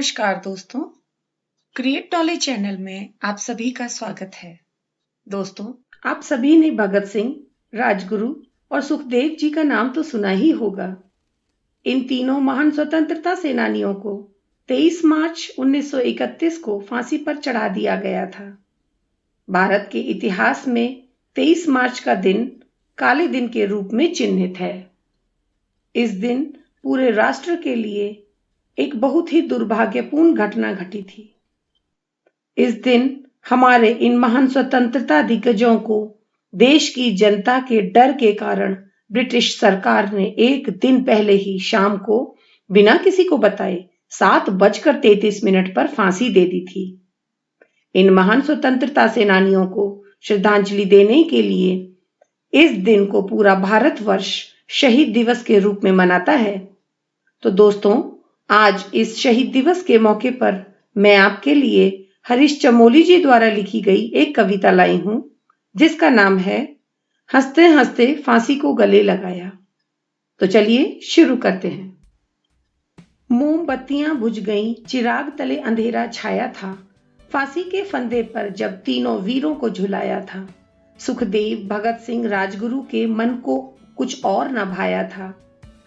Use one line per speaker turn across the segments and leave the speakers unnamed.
नमस्कार दोस्तों, create knowledge channel में आप सभी का स्वागत है। दोस्तों,
आप सभी ने भगत सिंह, राजगुरु और सुखदेव जी का नाम तो सुना ही होगा। इन तीनों महान स्वतंत्रता सेनानियों को 23 मार्च 1931 को फांसी पर चढ़ा दिया गया था। भारत के इतिहास में 23 मार्च का दिन काले दिन के रूप में चिन्हित है। इस दिन पूरे राष्ट्र के लिए एक बहुत ही दुर्भाग्यपूर्ण घटना घटी थी। इस दिन हमारे इन महान स्वतंत्रता दिग्गजों को देश की जनता के डर के कारण ब्रिटिश सरकार ने एक दिन पहले ही शाम को बिना किसी को बताए 7:33 पर फांसी दे दी थी। इन महान स्वतंत्रता सेनानियों को श्रद्धांजलि देने के लिए इस दिन को पूरा भारतवर्ष शहीद दिवस के रूप में मनाता है। तो दोस्तों, आज इस शहीद दिवस के मौके पर मैं आपके लिए हरीश चमोली जी द्वारा लिखी गई एक कविता लाई हूं, जिसका नाम है हंसते हंसते फांसी को गले लगाया। तो चलिए शुरू करते हैं। मोमबत्तियां बुझ गईं, चिराग तले अंधेरा छाया था। फांसी के फंदे पर जब तीनों वीरों को झुलाया था। सुखदेव, भगत सिंह, राजगुरु के मन को कुछ और न भाया था।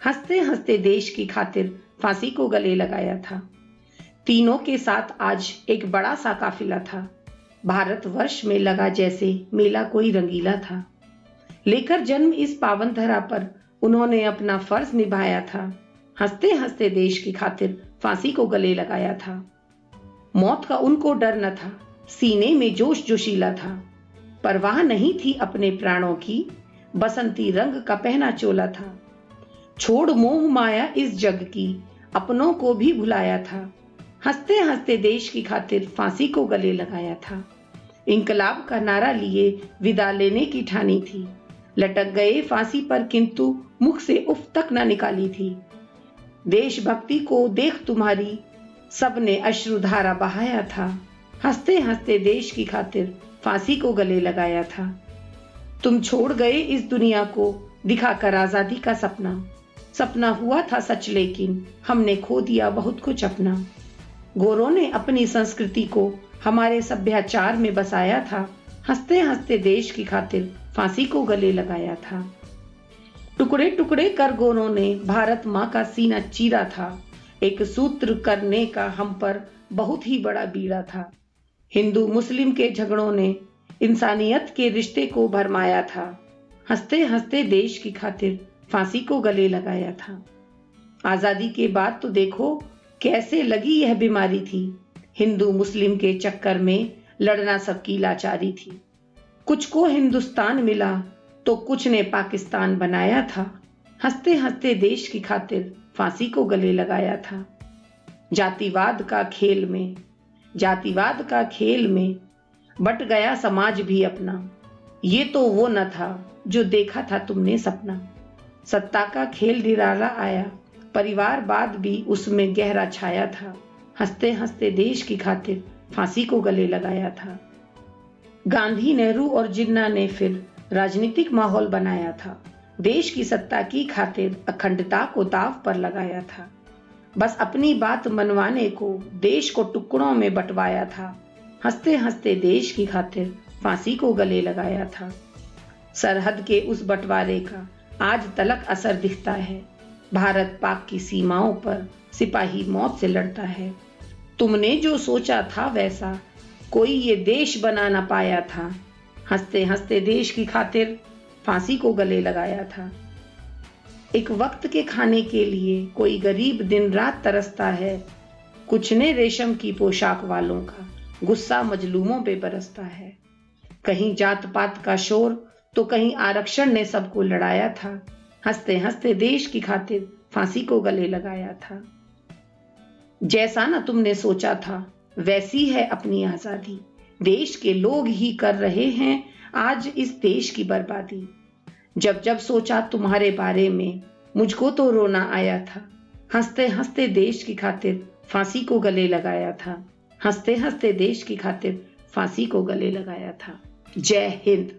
हंसते हंसते देश की खातिर फांसी को गले लगाया था। तीनों के साथ आज एक बड़ा सा काफिला था। भारतवर्ष में लगा जैसे मेला कोई रंगीला था। लेकर जन्म इस पावन धरा पर उन्होंने अपना फर्ज निभाया था। हंसते हंसते देश की खातिर फांसी को गले लगाया था। मौत का उनको डर न था, सीने में जोश जोशीला था। परवाह नहीं थी अपने प्राणों की, बसंती रंग का पहना चोला था। छोड़ मोह माया इस जग की, अपनों को भी भुलाया था। हंसते हंसते देश की खातिर फांसी को गले लगाया था। इंकलाब का नारा लिए विदा लेने की ठानी थी। लटक गए फांसी पर किंतु मुख से उफ तक न निकाली थी। देशभक्ति को देख तुम्हारी सबने अश्रुधारा बहाया था। हंसते हंसते देश की खातिर फांसी को गले लगाया था। तुम छोड़ गए इस दुनिया को दिखाकर आजादी का सपना। सपना हुआ था सच लेकिन हमने खो दिया बहुत कुछ अपना। गोरों ने अपनी संस्कृति को हमारे सभ्याचार में बसाया था। हंसते हंसते देश की खातिर फांसी को गले लगाया था। टुकड़े टुकड़े कर गोरों ने भारत माँ का सीना चीरा था। एक सूत्र करने का हम पर बहुत ही बड़ा बीड़ा था। हिंदू मुस्लिम के झगड़ों ने इंसानियत के रिश्ते को भरमाया था। हंसते हंसते देश की खातिर फांसी को गले लगाया था। आजादी के बाद तो देखो कैसे लगी यह बीमारी थी। हिंदू मुस्लिम के चक्कर में लड़ना सबकी लाचारी थी। कुछ को हिंदुस्तान मिला तो कुछ ने पाकिस्तान बनाया था। हंसते हंसते देश की खातिर फांसी को गले लगाया था। जातिवाद का खेल में बट गया समाज भी अपना। ये तो वो न था जो देखा था तुमने सपना। सत्ता का खेल निराला आया, परिवारवाद भी उसमें गहरा छाया था। हंसते हंसते देश की खातिर फांसी को गले लगाया था। गांधी, नेहरू और जिन्ना ने फिर राजनीतिक माहौल बनाया था। देश की सत्ता की खातिर अखंडता को दांव पर लगाया था। बस अपनी बात मनवाने को देश को टुकड़ों में बंटवाया था। हंसते हंसते देश की खातिर फांसी को गले लगाया था। सरहद के उस बंटवारे का आज तलक असर दिखता है। भारत पाक की सीमाओं पर सिपाही मौत से लड़ता है। तुमने जो सोचा था वैसा कोई ये देश बना ना पाया था। हंसते हंसते देश की खातिर फांसी को गले लगाया था। एक वक्त के खाने के लिए कोई गरीब दिन रात तरसता है। कुछ ने रेशम की पोशाक वालों का गुस्सा मजलूमों पे बरसता है। कहीं जात पात का शोर तो कहीं आरक्षण ने सबको लड़ाया था। हंसते हंसते देश की खातिर फांसी को गले लगाया था। जैसा ना तुमने सोचा था वैसी है अपनी आजादी। देश के लोग ही कर रहे हैं आज इस देश की बर्बादी। जब जब सोचा तुम्हारे बारे में मुझको तो रोना आया था। हंसते हंसते देश की खातिर फांसी को गले लगाया था। हंसते हंसते देश की खातिर फांसी को गले लगाया था। जय हिंद।